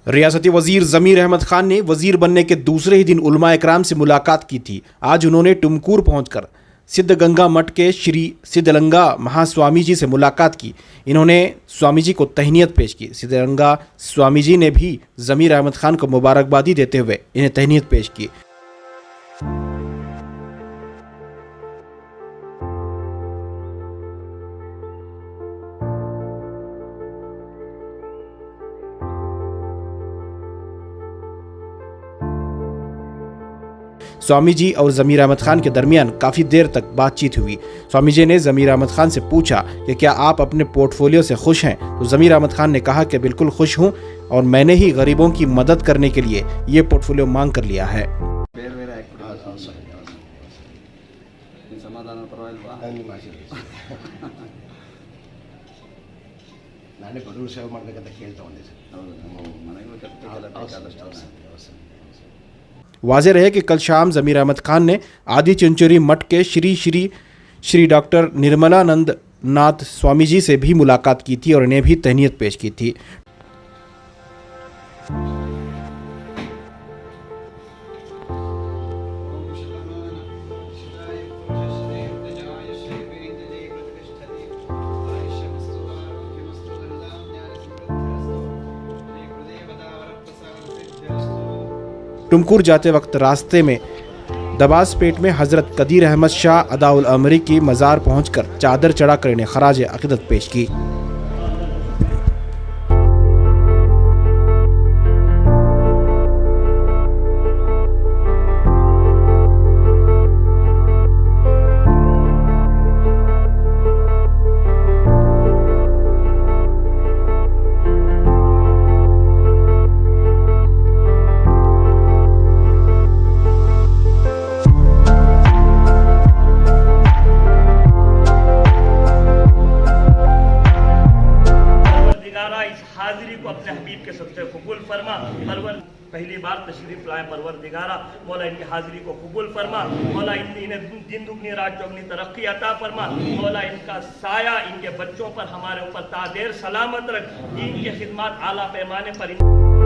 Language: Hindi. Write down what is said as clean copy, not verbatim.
रियासती वजीर ज़मीर अहमद खान ने वजीर बनने के दूसरे ही दिन उलमा इकराम से मुलाकात की थी। आज उन्होंने टुमकुर पहुंचकर सिद्धगंगा मठ के श्री सिद्धगंगा महास्वामी जी से मुलाकात की। इन्होंने स्वामी जी को तहनीत पेश की। सिद्धगंगा स्वामी जी ने भी ज़मीर अहमद खान को मुबारकबादी देते हुए इन्हें तहनीत पेश की। स्वामी जी और ज़मीर अहमद खान के दरमियान काफ़ी देर तक बातचीत हुई। स्वामी जी ने ज़मीर अहमद खान से पूछा कि क्या आप अपने पोर्टफोलियो से खुश हैं, तो ज़मीर अहमद खान ने कहा कि बिल्कुल खुश हूं और मैंने ही गरीबों की मदद करने के लिए ये पोर्टफोलियो मांग कर लिया है। वाज़ेह रहे कि कल शाम ज़मीर अहमद खान ने आदि चुनचुरी मठ के श्री डॉक्टर निर्मलानंद नाथ स्वामी जी से भी मुलाकात की थी और इन्हें भी तहनीत पेश की थी। टुमकुर जाते वक्त रास्ते में दबासपेट में हज़रत कदीर अहमद शाह अदाउल अमरी की मज़ार पहुंचकर चादर चढ़ाकर इन्हें खराज अक़ीदत पेश की। हाजिरी को अपने हबीब के सबसे कबूल फरमा। परवर पहली बार तशरीफ लाए परवरदिगारा, मौला इनकी हाजिरी को कबूल फरमा। मौला इन्हें दिन दुगनी रात चौगनी तरक्की अता फरमा। मौला इनका साया इनके बच्चों पर हमारे ऊपर तादेर सलामत रख। दीन की खिदमत आला पैमाने पर